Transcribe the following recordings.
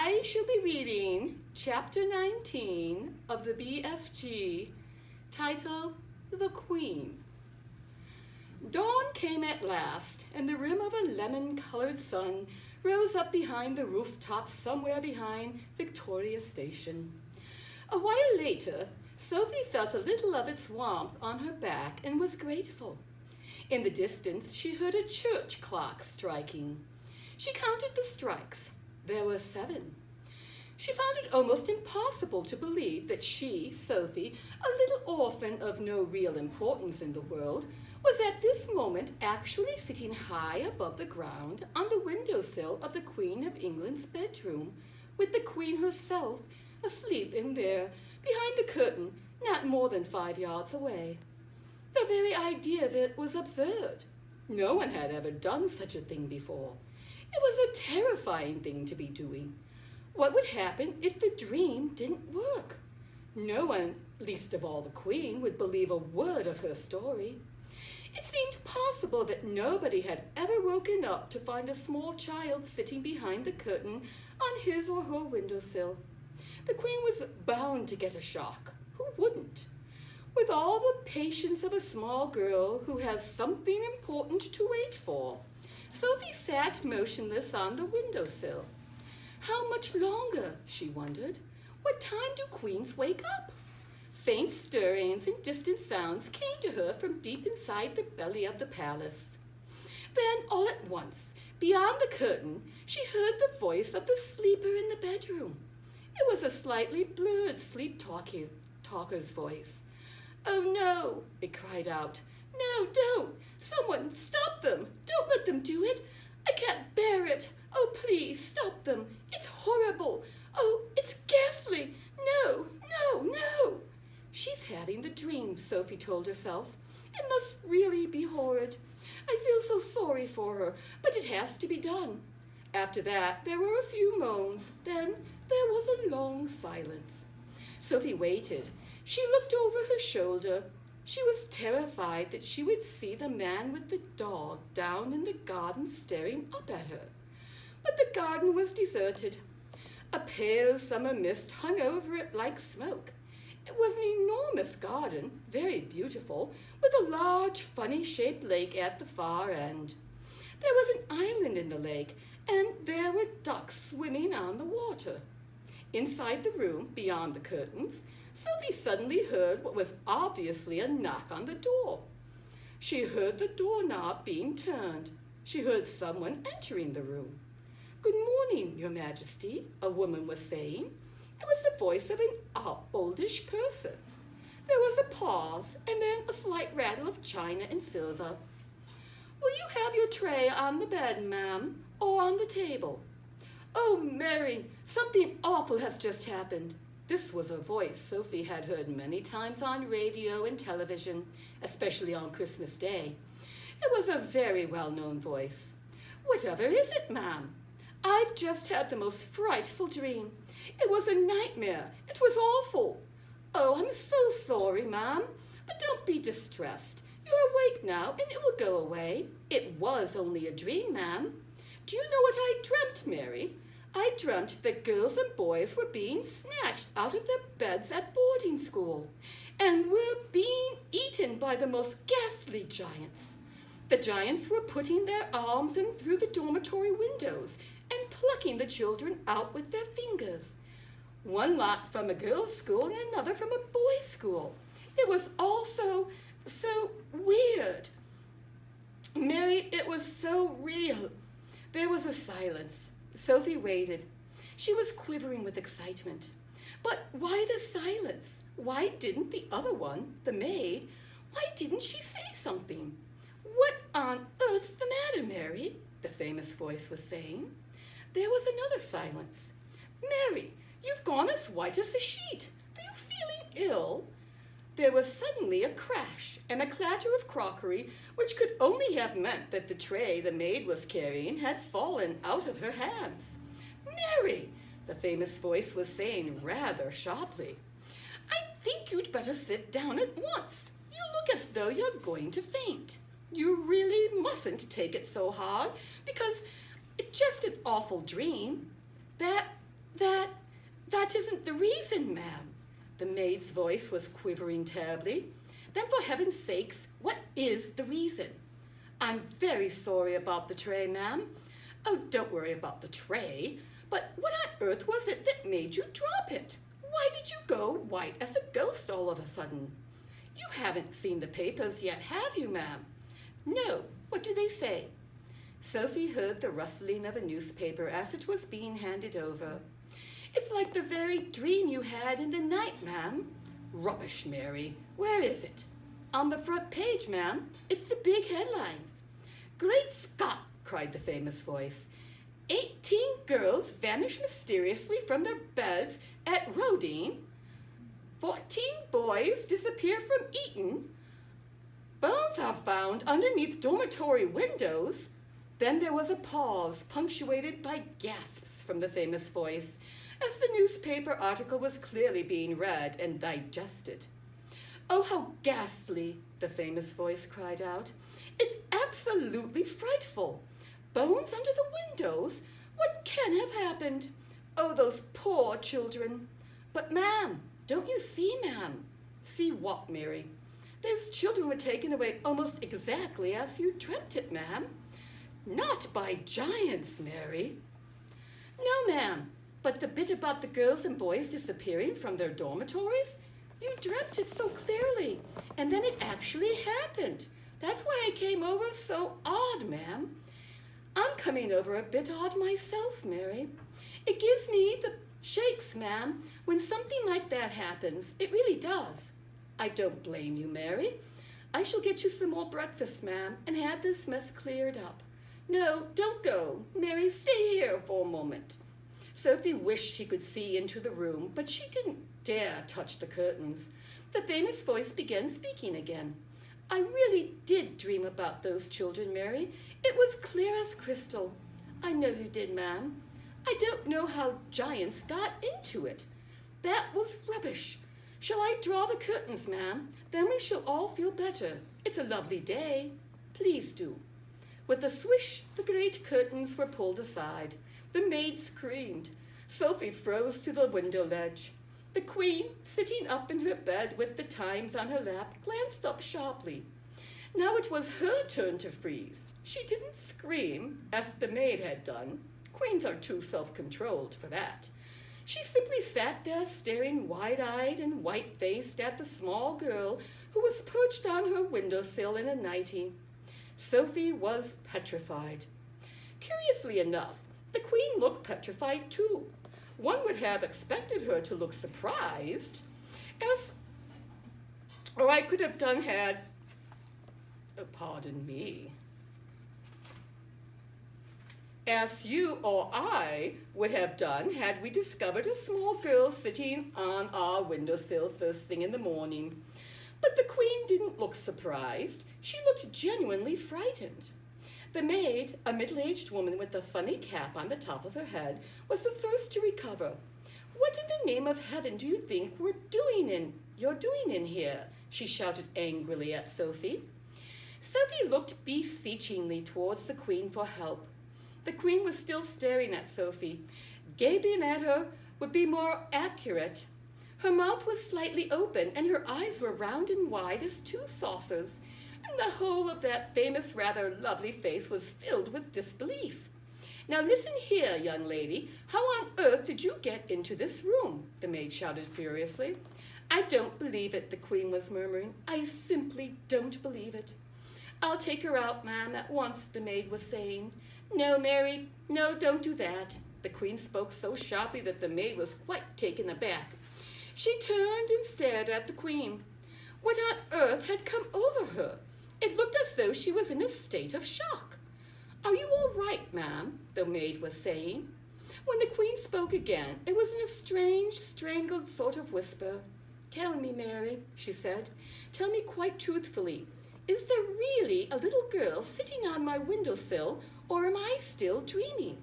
I shall be reading Chapter 19 of the BFG, titled The Queen. Dawn came at last, and the rim of a lemon-colored sun rose up behind the rooftop somewhere behind Victoria Station. A while later, Sophie felt a little of its warmth on her back and was grateful. In the distance, she heard a church clock striking. She counted the strikes. There were 7. She found it almost impossible to believe that she, Sophie, a little orphan of no real importance in the world, was at this moment actually sitting high above the ground on the windowsill of the Queen of England's bedroom, with the Queen herself asleep in there, behind the curtain, not more than 5 yards away. The very idea of it was absurd. No one had ever done such a thing before. It was a terrifying thing to be doing. What would happen if the dream didn't work? No one, least of all the Queen, would believe a word of her story. It seemed possible that nobody had ever woken up to find a small child sitting behind the curtain on his or her windowsill. The Queen was bound to get a shock. Who wouldn't? With all the patience of a small girl who has something important to wait for, Sophie sat motionless on the windowsill. How much longer, she wondered. What time do queens wake up? Faint stirrings and distant sounds came to her from deep inside the belly of the palace. Then, all at once, beyond the curtain, she heard the voice of the sleeper in the bedroom. It was a slightly blurred sleep-talker's voice. "Oh, no," it cried out. "No, don't! Someone stop them! Don't let them do it! I can't bear it! Oh, please, stop them! It's horrible! Oh, it's ghastly! No, no, no!" She's having the dream, Sophie told herself. It must really be horrid. I feel so sorry for her, but it has to be done. After that, there were a few moans. Then there was a long silence. Sophie waited. She looked over her shoulder. She was terrified that she would see the man with the dog down in the garden staring up at her. But the garden was deserted. A pale summer mist hung over it like smoke. It was an enormous garden, very beautiful, with a large, funny-shaped lake at the far end. There was an island in the lake, and there were ducks swimming on the water. Inside the room, beyond the curtains, Sophie suddenly heard what was obviously a knock on the door. She heard the doorknob being turned. She heard someone entering the room. "Good morning, Your Majesty," a woman was saying. It was the voice of an oldish person. There was a pause, and then a slight rattle of china and silver. "Will you have your tray on the bed, ma'am, or on the table?" "Oh, Mary, something awful has just happened." This was a voice Sophie had heard many times on radio and television, especially on Christmas Day. It was a very well-known voice. "Whatever is it, ma'am?" "I've just had the most frightful dream. It was a nightmare. It was awful." "Oh, I'm so sorry, ma'am, but don't be distressed. You're awake now, and it will go away. It was only a dream, ma'am. Do you know what I dreamt, Mary? I dreamt that girls and boys were being snatched out of their beds at boarding school and were being eaten by the most ghastly giants. The giants were putting their arms in through the dormitory windows and plucking the children out with their fingers. One lot from a girls' school and another from a boys' school. It was all so weird. Mary, it was so real." There was a silence. Sophie waited. She was quivering with excitement. But why the silence? Why didn't the other one, the maid, why didn't she say something? "What on earth's the matter, Mary?" the famous voice was saying. There was another silence. "Mary, you've gone as white as a sheet. Are you feeling ill?" There was suddenly a crash and a clatter of crockery, which could only have meant that the tray the maid was carrying had fallen out of her hands. "Mary," the famous voice was saying rather sharply, "I think you'd better sit down at once. You look as though you're going to faint. You really mustn't take it so hard, because it's just an awful dream. That That isn't the reason, ma'am. The maid's voice was quivering terribly. Then for heaven's sakes, what is the reason? I'm very sorry about the tray, ma'am. Oh, don't worry about the tray. But what on earth was it that made you drop it? Why did you go white as a ghost all of a sudden? You haven't seen the papers yet, have you, ma'am? No. What do they say? Sophie heard the rustling of a newspaper as it was being handed over. It's like the very dream you had in the night, ma'am. Rubbish, Mary. Where is it? On the front page, ma'am. It's the big headlines. Great Scott, cried the famous voice. 18 girls vanish mysteriously from their beds at Rodine. 14 boys disappear from Eton. Bones are found underneath dormitory windows. Then there was a pause, punctuated by gasps from the famous voice, as the newspaper article was clearly being read and digested. Oh, how ghastly, the famous voice cried out. It's absolutely frightful. Bones under the windows? What can have happened? Oh, those poor children. But, ma'am, don't you see, ma'am? See what, Mary? Those children were taken away almost exactly as you dreamt it, ma'am. Not by giants, Mary. No, ma'am, but the bit about the girls and boys disappearing from their dormitories? You dreamt it so clearly, and then it actually happened. That's why I came over so odd, ma'am. I'm coming over a bit odd myself, Mary. It gives me the shakes, ma'am, when something like that happens. It really does. I don't blame you, Mary. I shall get you some more breakfast, ma'am, and have this mess cleared up. No, don't go. Mary, stay here for a moment. Sophie wished she could see into the room, but she didn't dare touch the curtains. The famous voice began speaking again. I really did dream about those children, Mary. It was clear as crystal. I know you did, ma'am. I don't know how giants got into it. That was rubbish. Shall I draw the curtains, ma'am? Then we shall all feel better. It's a lovely day. Please do. With a swish, the great curtains were pulled aside. The maid screamed. Sophie froze to the window ledge. The Queen, sitting up in her bed with the Times on her lap, glanced up sharply. Now it was her turn to freeze. She didn't scream, as the maid had done. Queens are too self-controlled for that. She simply sat there staring wide-eyed and white-faced at the small girl who was perched on her windowsill in a nightie. Sophie was petrified. Curiously enough, the Queen looked petrified too. One would have expected her to look surprised, or I could have done had, pardon me, as you or I would have done had we discovered a small girl sitting on our windowsill first thing in the morning. But the Queen didn't look surprised. She looked genuinely frightened. The maid, a middle-aged woman with a funny cap on the top of her head, was the first to recover. What in the name of heaven do you think you're doing in here? She shouted angrily at Sophie. Sophie looked beseechingly towards the Queen for help. The Queen was still staring at Sophie. Gaping at her would be more accurate. Her mouth was slightly open, and her eyes were round and wide as two saucers, and the whole of that famous, rather lovely face was filled with disbelief. Now listen here, young lady. How on earth did you get into this room? The maid shouted furiously. I don't believe it, the Queen was murmuring. I simply don't believe it. I'll take her out, ma'am, at once, the maid was saying. No, Mary, no, don't do that. The Queen spoke so sharply that the maid was quite taken aback. She turned and stared at the Queen. What on earth had come over her? It looked as though she was in a state of shock. Are you all right, ma'am? The maid was saying. When the Queen spoke again, it was in a strange, strangled sort of whisper. Tell me, Mary, she said. Tell me quite truthfully. Is there really a little girl sitting on my windowsill, or am I still dreaming?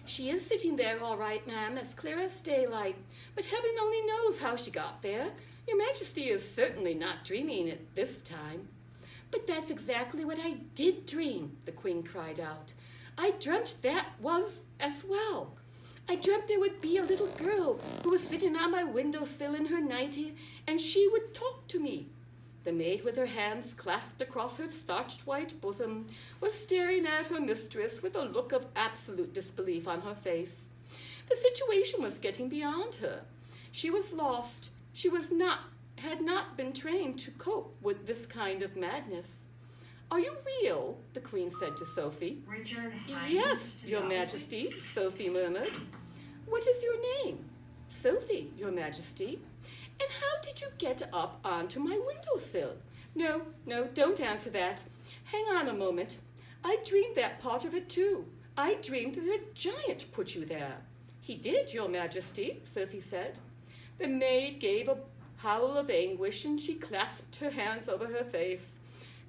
She is sitting there all right, ma'am, as clear as daylight, but heaven only knows how she got there. Your Majesty is certainly not dreaming it this time. But that's exactly what I did dream, the Queen cried out. I dreamt that was as well. I dreamt there would be a little girl who was sitting on my windowsill in her nightie, and she would talk to me. The maid, with her hands clasped across her starched white bosom, was staring at her mistress with a look of absolute disbelief on her face. The situation was getting beyond her. She was lost. She had not been trained to cope with this kind of madness. "Are you real?" the Queen said to Sophie. Richard Hines. "Yes, Your Majesty," Sophie murmured. "What is your name?" "Sophie, Your Majesty." "And how did you get up onto my windowsill?" No, don't answer that. Hang on a moment. I dreamed that part of it too. I dreamed that a giant put you there." "He did, Your Majesty," Sophie said. The maid gave a howl of anguish, and she clasped her hands over her face.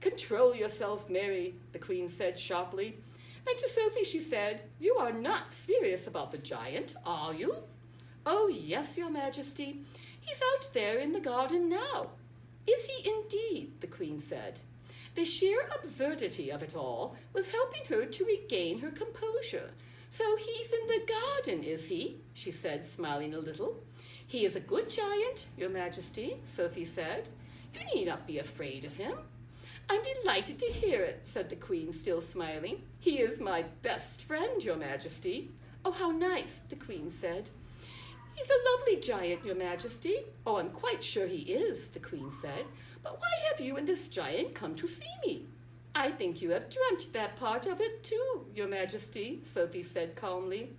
"Control yourself, Mary," the Queen said sharply. And to Sophie she said, "You are not serious about the giant, are you?" "Oh, yes, Your Majesty. He's out there in the garden now." "Is he indeed?" the Queen said. The sheer absurdity of it all was helping her to regain her composure. "So he's in the garden, is he?" she said, smiling a little. "He is a good giant, Your Majesty," Sophie said. "You need not be afraid of him." "I'm delighted to hear it," said the Queen, still smiling. "He is my best friend, Your Majesty." "Oh, how nice," the Queen said. "He's a lovely giant, Your Majesty." "Oh, I'm quite sure he is," the Queen said. "But why have you and this giant come to see me?" "I think you have dreamt that part of it too, Your Majesty," Sophie said calmly.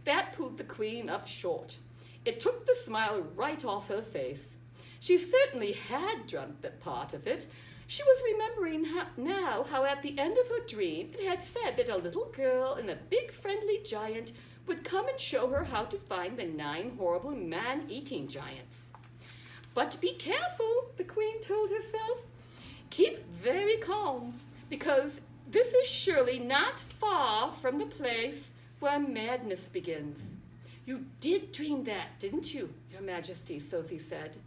That pulled the Queen up short. It took the smile right off her face. She certainly had dreamt that part of it. She was remembering now how at the end of her dream it had said that a little girl and a big friendly giant would come and show her how to find the 9 horrible man-eating giants. "But be careful," the Queen told herself. "Keep very calm, because this is surely not far from the place where madness begins." "You did dream that, didn't you, Your Majesty?" Sophie said.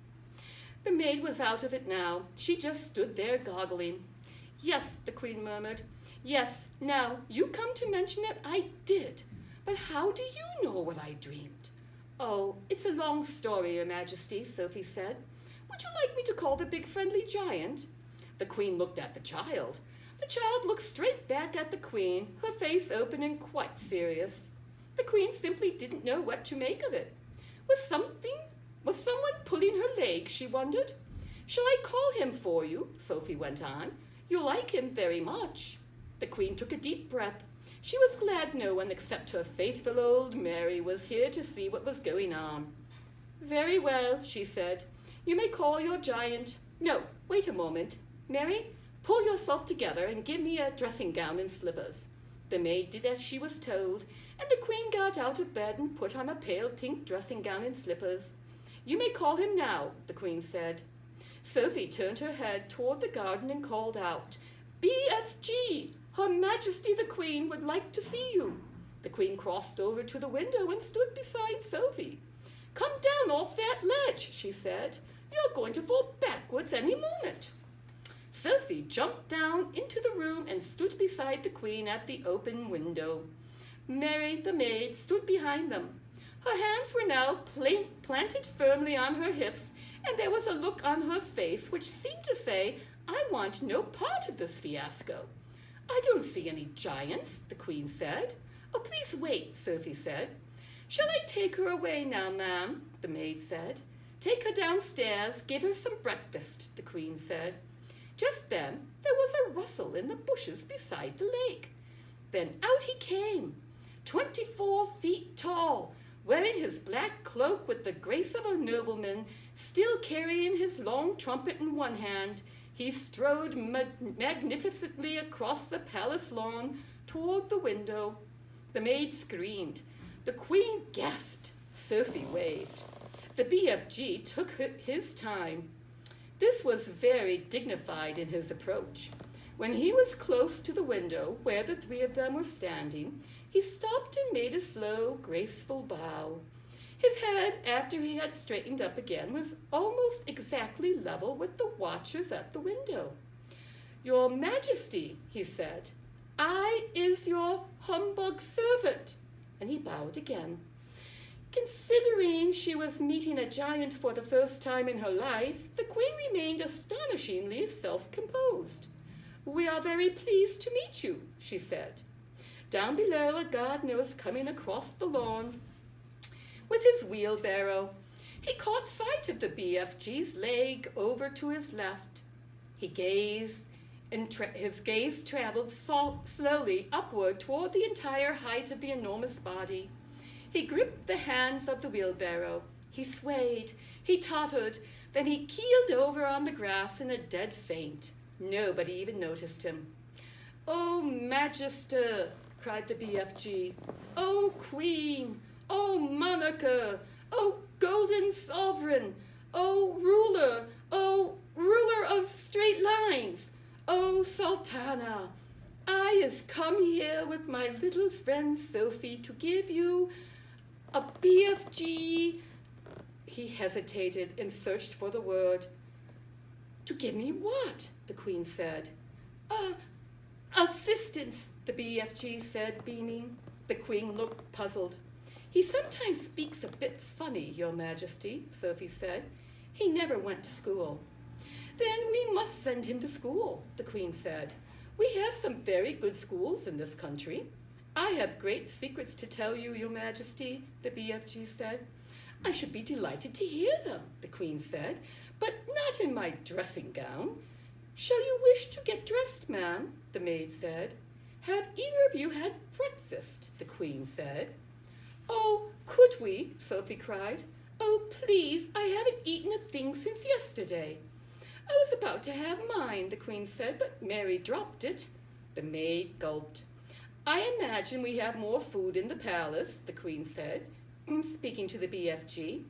The maid was out of it now. She just stood there goggling. "Yes," the Queen murmured. "Yes, now you come to mention it, I did. But how do you know what I dreamed?" "Oh, it's a long story, Your Majesty," Sophie said. "Would you like me to call the big friendly giant?" The Queen looked at the child. The child looked straight back at the Queen, her face open and quite serious. The Queen simply didn't know what to make of it. Was someone pulling her leg, she wondered. "Shall I call him for you?" Sophie went on. "You like him very much." The Queen took a deep breath. She was glad no one except her faithful old Mary was here to see what was going on. "Very well," she said. "You may call your giant. No, wait a moment. Mary, pull yourself together and give me a dressing gown and slippers." The maid did as she was told, and the Queen got out of bed and put on a pale pink dressing gown and slippers. "You may call him now," the Queen said. Sophie turned her head toward the garden and called out, "BFG, Her Majesty the Queen would like to see you." The Queen crossed over to the window and stood beside Sophie. "Come down off that ledge," she said. "You're going to fall backwards any moment." Sophie jumped down into the room and stood beside the Queen at the open window. Mary, the maid, stood behind them. Her hands were now planted firmly on her hips, and there was a look on her face which seemed to say, "I want no part of this fiasco." "I don't see any giants," the Queen said. "Oh, please wait," Sophie said. "Shall I take her away now, ma'am?" the maid said. "Take her downstairs, give her some breakfast," the Queen said. Just then there was a rustle in the bushes beside the lake. Then out he came, 24 feet tall, wearing his black cloak with the grace of a nobleman, still carrying his long trumpet in one hand. He strode magnificently across the palace lawn toward the window. The maid screamed. The Queen gasped. Sophie waved. The BFG took his time. This was very dignified in his approach. When he was close to the window where the 3 of them were standing, he stopped and made a slow, graceful bow. His head, after he had straightened up again, was almost exactly level with the watchers at the window. "Your Majesty," he said, "I is your humbug servant," and he bowed again. Considering she was meeting a giant for the first time in her life, the queen remained astonishingly self-composed. "We are very pleased to meet you," she said. Down below, a gardener was coming across the lawn with his wheelbarrow. He caught sight of the BFG's leg over to his left. His gaze traveled slowly upward toward the entire height of the enormous body. He gripped the hands of the wheelbarrow. He swayed, he tottered, then he keeled over on the grass in a dead faint. Nobody even noticed him. "Oh, Magister," cried the BFG. "Oh, Queen! Oh, Monarcha! Oh, Golden Sovereign! Oh, Ruler! Oh, Ruler of Straight Lines! Oh, Sultana! I has come here with my little friend Sophie to give you a BFG." He hesitated and searched for the word. "To give me what?" the Queen said. "Assistance," the BFG said, beaming. The Queen looked puzzled. "He sometimes speaks a bit funny, Your Majesty," Sophie said. "He never went to school." "Then we must send him to school," the Queen said. "We have some very good schools in this country." "I have great secrets to tell you, Your Majesty," the BFG said. "I should be delighted to hear them," the Queen said, "but not in my dressing gown." "Shall you wish to get dressed, ma'am?" the maid said. "Have either of you had breakfast?" the Queen said. "Oh, could we?" Sophie cried. "Oh, please, I haven't eaten a thing since yesterday." "I was about to have mine," the Queen said, "but Mary dropped it." The maid gulped. "I imagine we have more food in the palace," the Queen said, speaking to the BFG.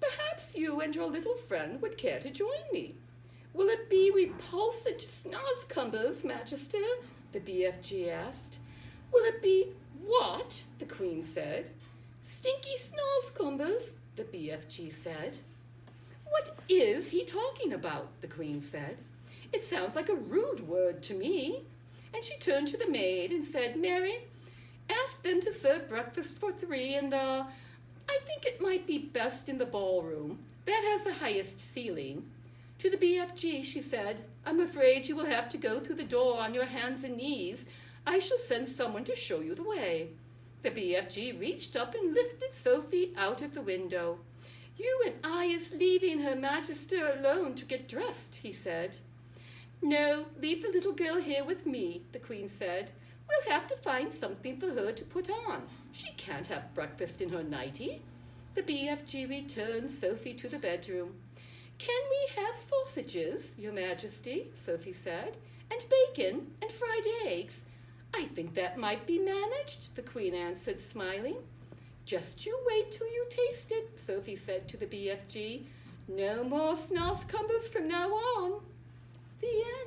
"Perhaps you and your little friend would care to join me." "Will it be repulsant snozzcumbers, Magister?" the BFG asked. "Will it be what?" the Queen said. "Stinky snozzcumbers," the BFG said. "What is he talking about?" the Queen said. "It sounds like a rude word to me." And she turned to the maid and said, "Mary, ask them to serve breakfast for 3 in the, I think it might be best in the ballroom. That has the highest ceiling." To the BFG, she said, "I'm afraid you will have to go through the door on your hands and knees. I shall send someone to show you the way." The BFG reached up and lifted Sophie out of the window. "You and I is leaving Her Majesty alone to get dressed," he said. "No, leave the little girl here with me," the Queen said. "We'll have to find something for her to put on. She can't have breakfast in her nightie." The BFG returned Sophie to the bedroom. "Can we have sausages, Your Majesty?" Sophie said, "and bacon and fried eggs?" "I think that might be managed," the Queen answered, smiling. "Just you wait till you taste it," Sophie said to the BFG. "No more snozzcumbers from now on." The end.